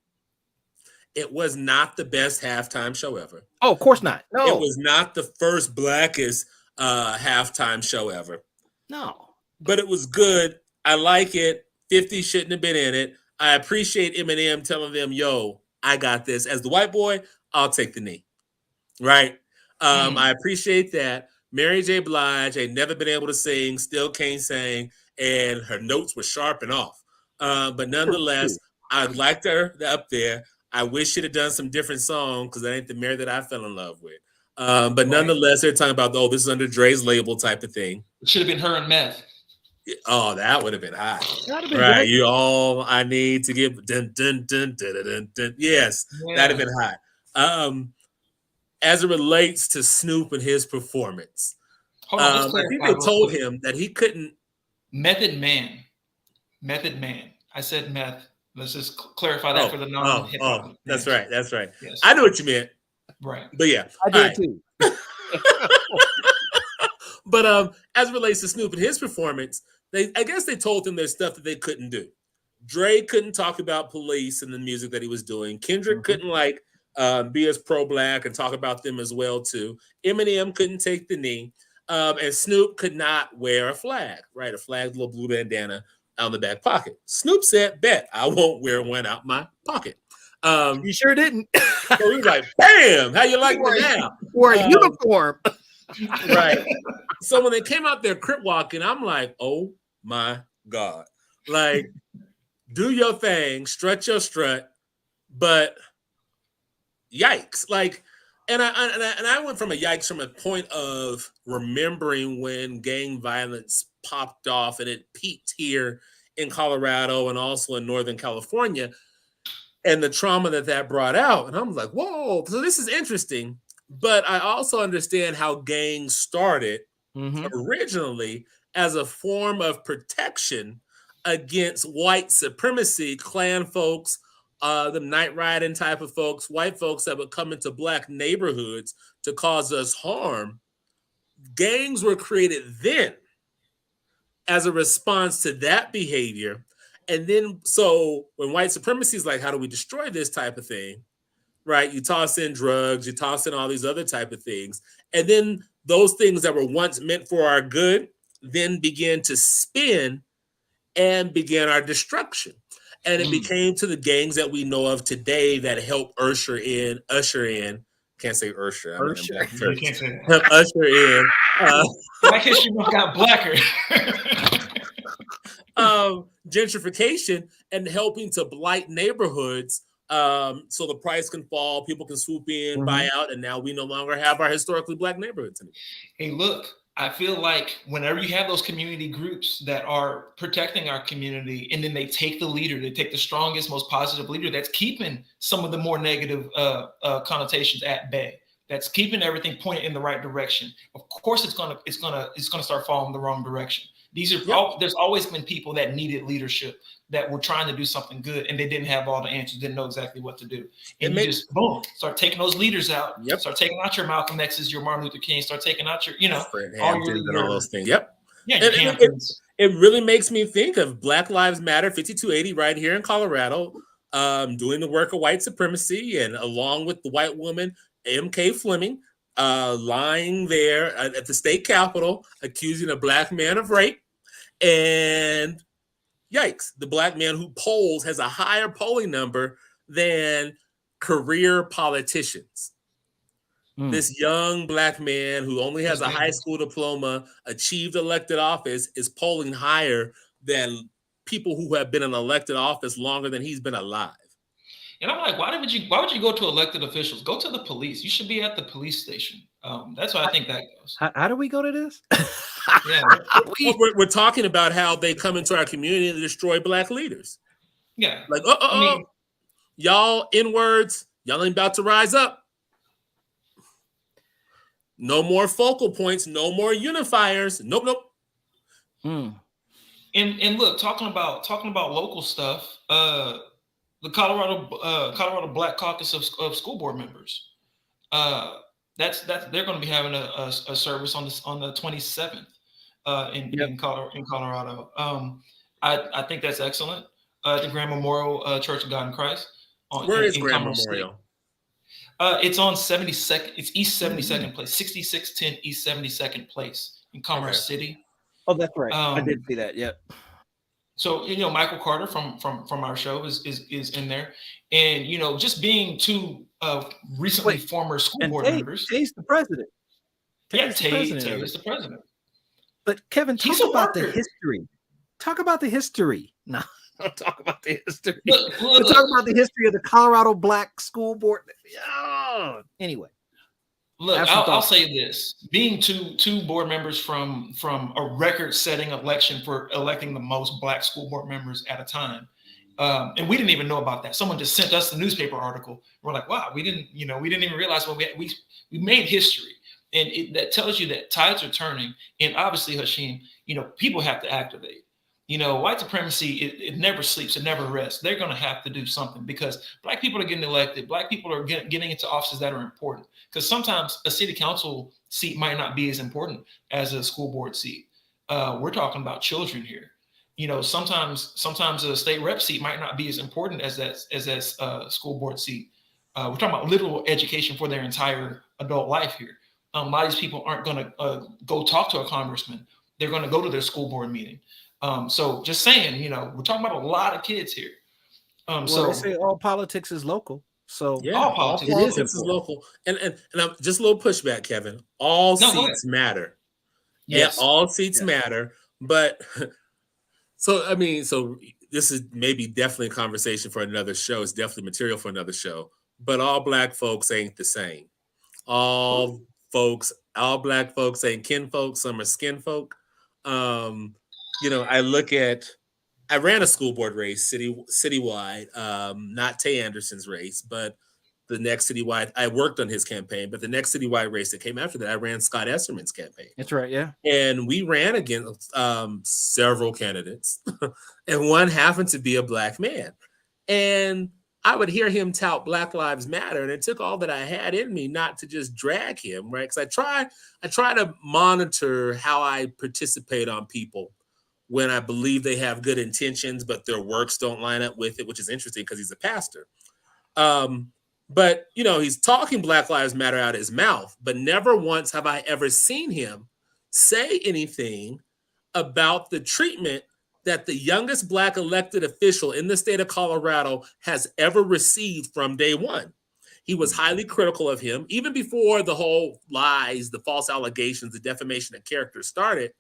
It was not the best halftime show ever. Oh, of course not. No. It was not the first Blackest halftime show ever. No. But it was good. I like it. 50 shouldn't have been in it. I appreciate Eminem telling them, yo, I got this. As the white boy, I'll take the knee. Right? I appreciate that. Mary J. Blige ain't never been able to sing, still can't sing, and her notes were sharp and off. But nonetheless, I liked her up there. I wish she'd have done some different songs because that ain't the Mary that I fell in love with. But nonetheless, they're talking about, this is under Dre's label type of thing. It should have been her and Meth. Oh, that would have been hot. Right. Great. You all I need to give. Dun, dun, dun, dun, dun, dun, dun. Yes, that'd have been hot. As it relates to Snoop and his performance, I think they told him that he couldn't. Method Man. I said meth. Let's just clarify that for the non-hip hop. That's right. That's right. Yes. I know what you meant. Right. But yeah. I did too. But as it relates to Snoop and his performance, I guess they told him there's stuff that they couldn't do. Dre couldn't talk about police and the music that he was doing. Kendrick couldn't be as pro-Black and talk about them as well too. Eminem couldn't take the knee. And Snoop could not wear a flag, right? A flag, little blue bandana out the back pocket. Snoop said, bet I won't wear one out my pocket. You sure didn't. So he was like, bam, how you like me now? Or a uniform. Right. So when they came out there crip walking, I'm like, oh my God. Like, do your thing, strut your strut, but yikes. Like, and I went from a yikes from a point of remembering when gang violence popped off and it peaked here in Colorado and also in Northern California and the trauma that brought out. And I was like, whoa, so this is interesting. But I also understand how gangs started originally as a form of protection against white supremacy, Klan folks, the night riding type of folks, white folks that would come into Black neighborhoods to cause us harm. Gangs were created then as a response to that behavior. And then, so when white supremacy is like, how do we destroy this type of thing? Right? You toss in drugs, you toss in all these other type of things. And then those things that were once meant for our good then began to spin and began our destruction. And it became to the gangs that we know of today that help usher in, can't say usher. You can't say that. Help usher in. Black history got blacker. Gentrification and helping to blight neighborhoods so the price can fall, people can swoop in, buy out, and now we no longer have our historically Black neighborhoods anymore. Hey, look, I feel like whenever you have those community groups that are protecting our community, and then they take the leader, they take the strongest, most positive leader that's keeping some of the more negative connotations at bay, that's keeping everything pointed in the right direction. Of course, it's gonna start falling the wrong direction. These are there's always been people that needed leadership, that were trying to do something good, and they didn't have all the answers, didn't know exactly what to do. And you just boom, start taking those leaders out. Start taking out your Malcolm X's, your Martin Luther King. Start taking out your, all those things. Yep. Yeah. It really makes me think of Black Lives Matter 5280 right here in Colorado, doing the work of white supremacy, and along with the white woman M.K. Fleming, lying there at the state capitol, accusing a black man of rape. And yikes, the black man who polls has a higher polling number than career politicians. This young black man who only has a high school diploma, achieved elected office, is polling higher than people who have been in elected office longer than he's been alive. And I'm like, why would you go to elected officials? Go to the police. You should be at the police station. That's what I think that goes. How do we go to this? We're talking about how they come into our community and destroy black leaders. Yeah. Like, y'all N-words, y'all ain't about to rise up. No more focal points, no more unifiers. Nope. And look, talking about local stuff, the Colorado Black Caucus of School Board Members. That's they're going to be having a service on the 27th in Colorado. I think that's excellent. The Grand Memorial Church of God in Christ. Where is Grand Memorial? It's on 72nd. It's East 72nd Place, 6610 East 72nd Place in Commerce City. Oh, that's right. I did see that. Yep. So Michael Carter from our show is in there, and just being two recently former school board members. Tay's the president. Tay's the president. But Kevin, talk about the history. Talk about the history. No, don't talk about the history. Look. Talk about the history of the Colorado Black School Board. Oh, anyway. Look, I'll say this: being two board members from a record-setting election for electing the most black school board members at a time, and we didn't even know about that. Someone just sent us the newspaper article. We're like, wow, we didn't even realize we made history, and that tells you that tides are turning. And obviously, Hashim, people have to activate. White supremacy, it never sleeps, it never rests. They're going to have to do something, because black people are getting elected. Black people are getting into offices that are important, because sometimes a city council seat might not be as important as a school board seat. We're talking about children here. Sometimes a state rep seat might not be as important as that school board seat. We're talking about literal education for their entire adult life here. A lot of these people aren't going to go talk to a congressman. They're going to go to their school board meeting. So just saying, we're talking about a lot of kids here. So they say all politics is local. So all politics is local. And I'm just a little pushback, Kevin. All seats matter. Yes, all seats matter. But so this is maybe definitely a conversation for another show. It's definitely material for another show. But all black folks ain't the same. All black folks ain't kinfolk. Some are skin folk. I ran a school board race citywide, not Tay Anderson's race, but the next citywide, I worked on his campaign, but the next citywide race that came after that, I ran Scott Esserman's campaign. That's right, yeah. And we ran against several candidates, and one happened to be a black man. And I would hear him tout Black Lives Matter, and it took all that I had in me not to just drag him, right? Because I try to monitor how I participate on people when I believe they have good intentions, but their works don't line up with it, which is interesting because he's a pastor. But he's talking Black Lives Matter out of his mouth, but never once have I ever seen him say anything about the treatment that the youngest black elected official in the state of Colorado has ever received from day one. He was highly critical of him, even before the whole lies, the false allegations, the defamation of character started.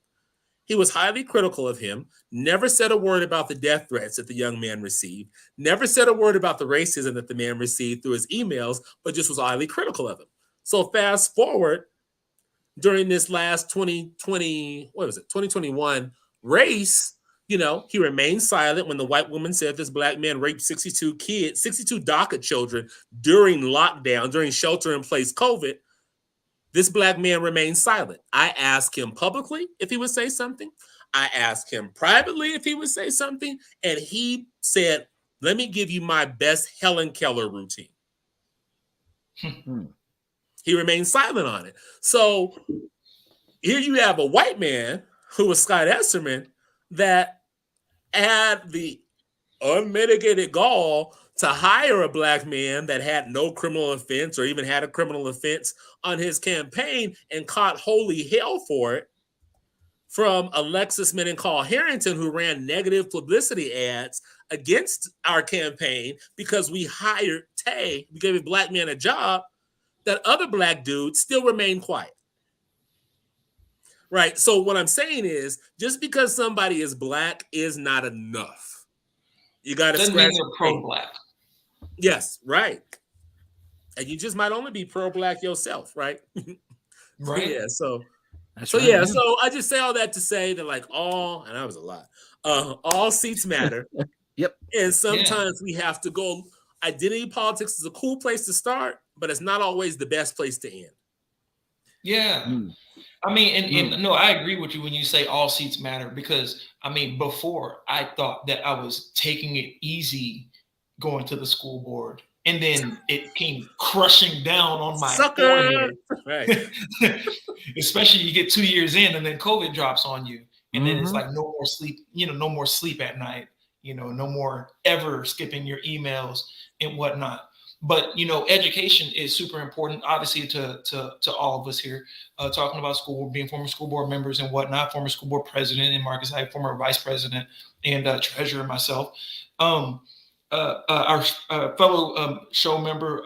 He was highly critical of him, never said a word about the death threats that the young man received, never said a word about the racism that the man received through his emails, but just was highly critical of him. So fast forward, during this last 2021 race, he remained silent when the white woman said this black man raped 62 DACA children during lockdown, during shelter-in-place COVID. This black man remained silent. I asked him publicly if he would say something. I asked him privately if he would say something, and he said, "Let me give you my best Helen Keller routine." He remained silent on it. So here you have a white man who was Scott Esserman that had the unmitigated gall to hire a black man that had no criminal offense or even had a criminal offense on his campaign and caught holy hell for it from Alexis Mendenhall Harrington, who ran negative publicity ads against our campaign because we hired Tay, we gave a black man a job, that other black dudes still remain quiet. Right. So what I'm saying is, just because somebody is black is not enough. You got to scratch. They're pro-black. Yes, right. And you just might only be pro-black yourself, right? Right. Yeah. So That's so right, yeah. So I just say all that to say that like and that was a lot. All seats matter. Yep. And sometimes we have to go. Identity politics is a cool place to start, but it's not always the best place to end. Yeah. I mean, and no, I agree with you when you say all seats matter, because I mean, before I thought that I was taking it easy going to the school board, and then it came crushing down on my forehead. Right. Especially you get 2 years in, and then COVID drops on you, and then it's like no more sleep, no more sleep at night, no more ever skipping your emails and whatnot. But education is super important, obviously, to all of us here, talking about school, being former school board members and whatnot, former school board president, and Marques, I former vice president and treasurer myself. Our fellow show member,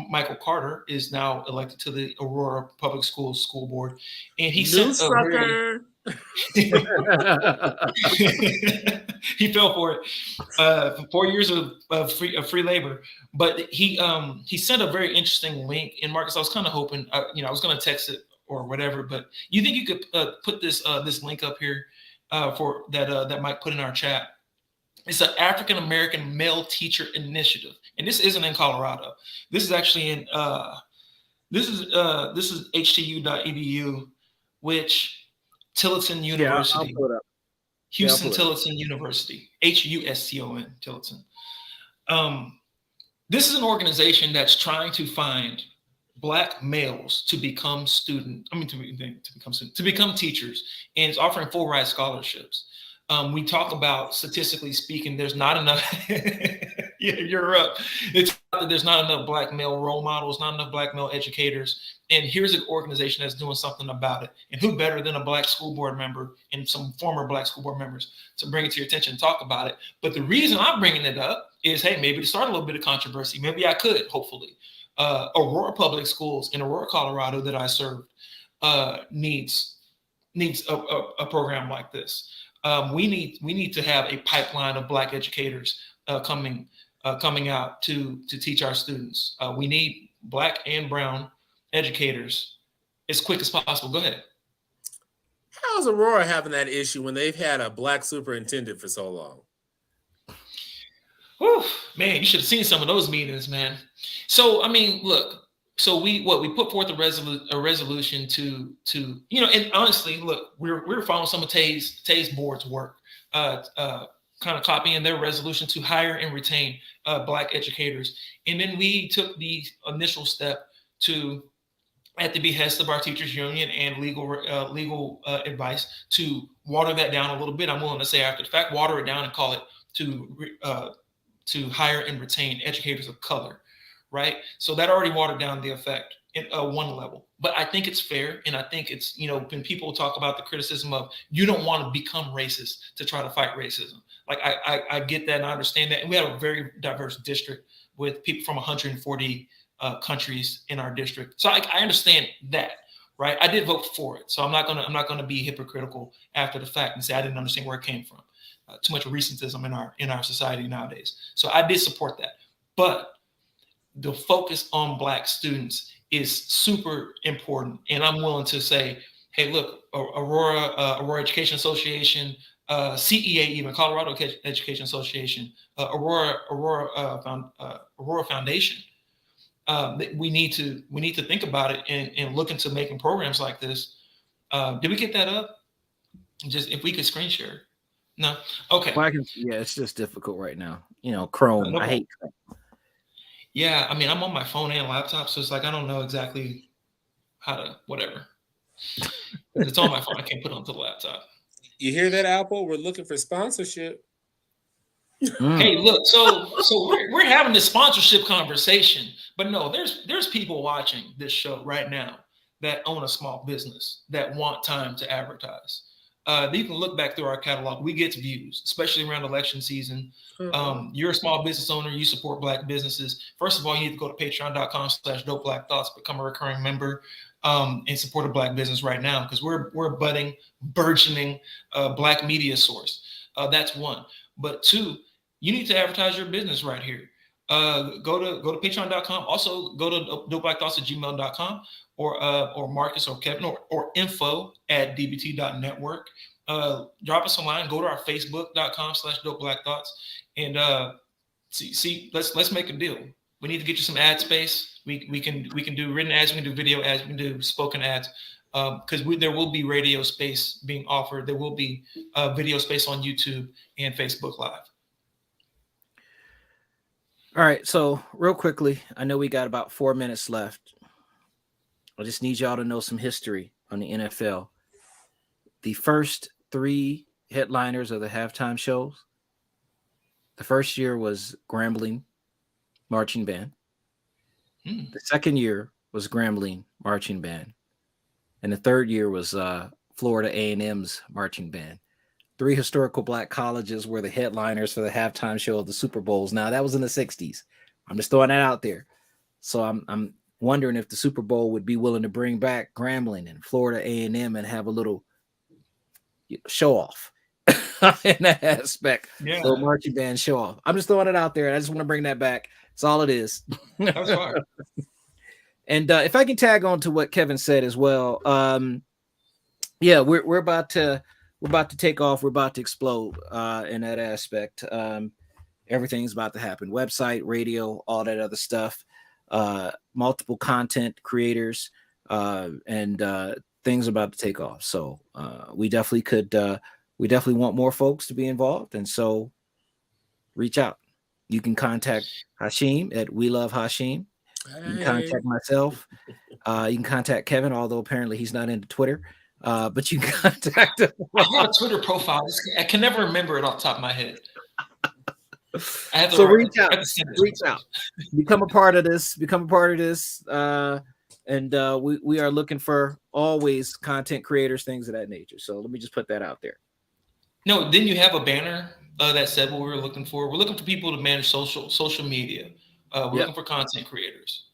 Michael Carter, is now elected to the Aurora Public Schools school board, and he sent a very he fell for it. 4 years of free labor, but he sent a very interesting link. And Marques, I was kind of hoping, I was going to text it or whatever, but you think you could put this link up here for that Mike put in our chat? It's an African American male teacher initiative, and this isn't in Colorado. This is actually in this is htu.edu, which Tillotson University. I'll pull it up. Houston Tillotson University, HUSTON Tillotson. This is an organization that's trying to find Black males to become to become teachers, and it's offering full ride scholarships. We talk about, statistically speaking, there's not enough. Yeah, you're up. There's not enough Black male role models, not enough Black male educators. And here's an organization that's doing something about it. And who better than a Black school board member and some former Black school board members to bring it to your attention and talk about it. But the reason I'm bringing it up is, hey, maybe to start a little bit of controversy. Maybe I could, hopefully. Aurora Public Schools in Aurora, Colorado, that I served, needs a program like this. We need to have a pipeline of Black educators coming out to teach our students. We need Black and brown educators as quick as possible. Go ahead. How's Aurora having that issue when they've had a Black superintendent for so long? Whew, man, you should have seen some of those meetings, man. So, I mean, look, so we put forth a resolution to and honestly, look, we're following some of Tay's board's work, kind of copying their resolution to hire and retain Black educators. And then we took the initial step to, at the behest of our teachers union and legal advice, to water that down a little bit. I'm willing to say after the fact, water it down and call it to hire and retain educators of color. Right. So that already watered down the effect in one level. But I think it's fair. And I think it's, when people talk about the criticism of you don't want to become racist to try to fight racism. Like I get that and I understand that. And we have a very diverse district with people from 140 countries in our district. So I understand that. Right. I did vote for it. So I'm not going to be hypocritical after the fact and say I didn't understand where it came from. Too much recentism in our society nowadays. So I did support that. But the focus on Black students is super important. And I'm willing to say, hey, look, Aurora Education Association, CEA, even Colorado Education Association, Aurora Foundation. We need to think about it and look into making programs like this. Did we get that up? Just if we could screen share. No. Okay. Well, it's just difficult right now. Chrome. No I hate Chrome. Yeah, I mean, I'm on my phone and laptop, so it's like I don't know exactly how to whatever. It's on my phone. I can't put it onto the laptop. You hear that, Apple? We're looking for sponsorship. Hey, look, so we're having this sponsorship conversation, but no, there's people watching this show right now that own a small business that want time to advertise. You can look back through our catalog. We get views, especially around election season. You're a small business owner. You support Black businesses. First of all, you need to go to patreon.com/dopeblackthoughts, become a recurring member, and support a Black business right now, because we're a budding, burgeoning Black media source. That's one. But two, you need to advertise your business right here. Go to patreon.com. Also go to dopeblackthoughts@gmail.com or Marques or Kevin or info@dbt.network. Drop us a line. Go to our facebook.com/dopeblackthoughts and see. Let's make a deal. We need to get you some ad space. We can do written ads. We can do video ads. We can do spoken ads. Because there will be radio space being offered. There will be video space on YouTube and Facebook Live. All right, so real quickly, I know we got about 4 minutes left. I just need y'all to know some history on the NFL. The first 3 headliners of the halftime shows, the first year was Grambling Marching Band. The second year was Grambling Marching Band. And the third year was Florida A&M's Marching Band. 3 historical Black colleges were the headliners for the halftime show of the Super Bowls. Now, that was in the 60s. I'm just throwing that out there. So I'm wondering if the Super Bowl would be willing to bring back Grambling and Florida A&M and have a little show off in that aspect. Yeah. So marching band show off. I'm just throwing it out there. I just want to bring that back. That's all it is. That's fine. And if I can tag on to what Kevin said as well, we're about to take off. We're about to explode in that aspect. Everything's about to happen. Website, radio, all that other stuff. Multiple content creators and things about to take off. So we definitely want more folks to be involved. And so reach out. You can contact Hashim at We Love Hashim. You can contact myself. You can contact Kevin, although apparently he's not into Twitter. But you can contact him. I have a Twitter profile. I can never remember it off the top of my head. Reach out. Become a part of this. And we are looking for always content creators, things of that nature. So let me just put that out there. No, didn't you have a banner that said what we were looking for? We're looking for people to manage social media. We're looking for content creators.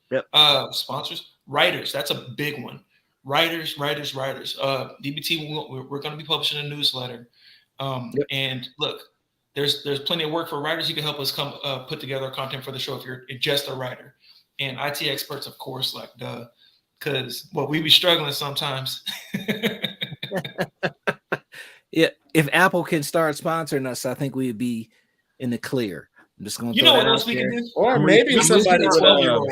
Sponsors, writers. That's a big one. Writers. DBT, we're going to be publishing a newsletter. And look, there's plenty of work for writers. You can help us put together content for the show if you're just a writer. And IT experts, of course, because we be struggling sometimes. Yeah, if Apple can start sponsoring us, I think we'd be in the clear. I'm just going to throw what else we can do? Or maybe somebody would.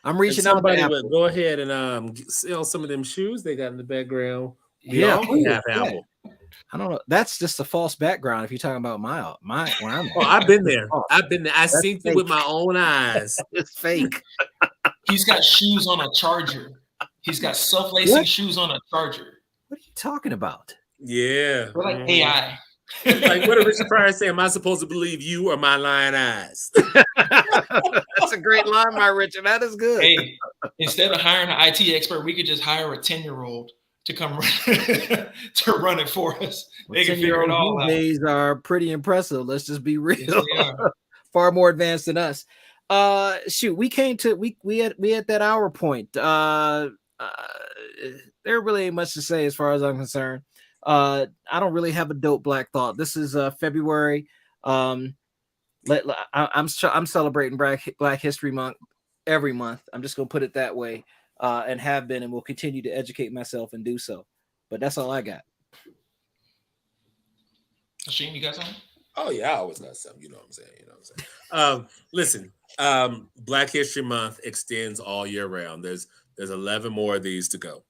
I'm reaching out to Apple. Would go ahead and sell some of them shoes they got in the background. Apple. I don't know. That's just a false background. If you're talking about my where I'm. Oh, I've been there. I seen it with my own eyes. It's fake. He's got shoes on a charger. He's got self-lacing shoes on a charger. What are you talking about? Yeah. We're like AI. Like, what did Richard Pryor say? Am I supposed to believe you or my lying eyes? That's a great line, my Richard. That is good. Hey, instead of hiring an IT expert, we could just hire a 10-year-old to come to run it for us. They can figure it all out. Days are pretty impressive. Let's just be real. Far more advanced than us. We at that hour point. There really ain't much to say as far as I'm concerned. I don't really have a dope black thought. This is February. I'm celebrating Black History Month every month. I'm just gonna put it that way, and have been, and will continue to educate myself and do so. But that's all I got. Hashim, you got something? Oh yeah, I always got something. You know what I'm saying. Listen, Black History Month extends all year round. There's 11 more of these to go.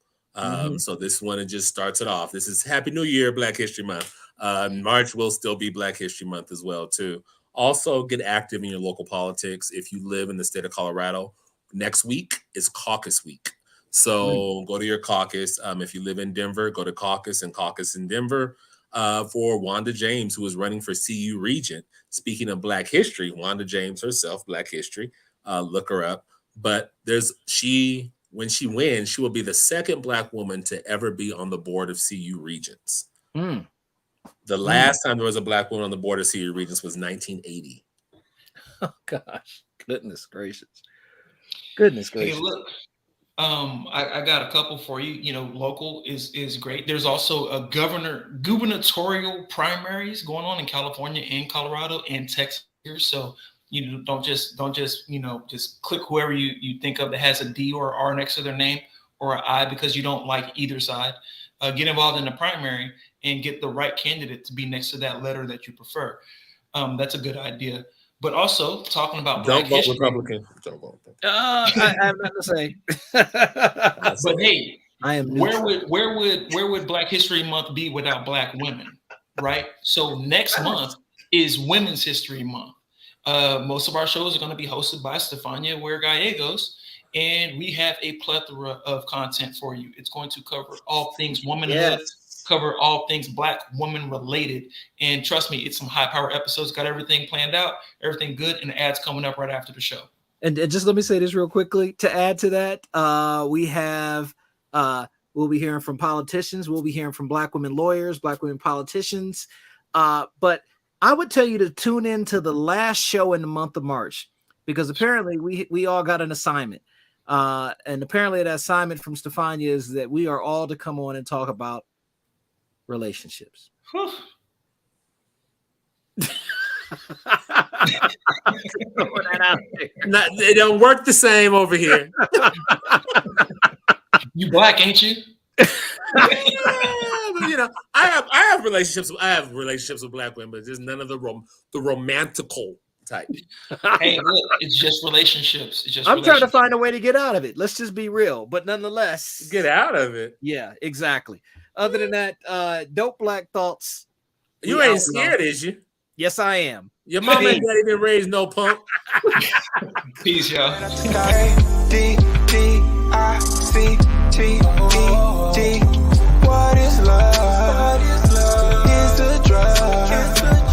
So this one, it just starts it off. This is Happy New Year, Black History Month. March will still be Black History Month as well, too. Also, get active in your local politics. If you live in the state of Colorado, next week is caucus week. So go to your caucus. If you live in Denver, go to caucus in Denver for Wanda James, who is running for CU Regent. Speaking of Black history, Wanda James herself, Black history, look her up. But when she wins, she will be the second Black woman to ever be on the board of CU Regents. The last time there was a Black woman on the board of CU Regents was 1980. Oh gosh, goodness gracious. Hey, look, I got a couple for you. You know, local is great. There's also a gubernatorial primaries going on in California and Colorado and Texas here. So you know, don't just just click whoever you think of that has a D or R next to their name or an I because you don't like either side. Get involved in the primary and get the right candidate to be next to that letter that you prefer. That's a good idea. But also talking about Don't vote history, Republican. Don't vote. I have nothing to say. But hey, I am where would Black History Month be without Black women, right? So next month is Women's History Month. Most of our shows are going to be hosted by Stefania Ware Gallegos, and we have a plethora of content for you. It's going to cover all things womanhood, cover all things Black woman related, and trust me, it's some high power episodes. Got everything planned out, everything good, and ads coming up right after the show. And just let me say this real quickly to add to that. We have we'll be hearing from politicians. We'll be hearing from Black women lawyers, Black women politicians. But I would tell you to tune in to the last show in the month of March, because apparently we all got an assignment. And apparently the assignment from Stefania is that we are all to come on and talk about relationships. It don't work the same over here. You Black, ain't you? You know, I have relationships. I have relationships with Black women, but just none of the romantical type. Hey, look, it's just relationships. I'm trying to find a way to get out of it. Let's just be real, but nonetheless, get out of it. Yeah, exactly. Other than that, dope Black thoughts. You ain't scared, is you? Yes, I am. Your mama and daddy didn't raise no punk. Peace, y'all. What is love? It's a drug.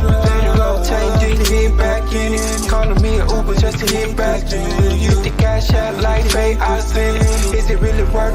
Let it rotate to get back in it. Calling me an Uber just to get back to you. Get the cash out like fake. I spend it. Is it really worth it?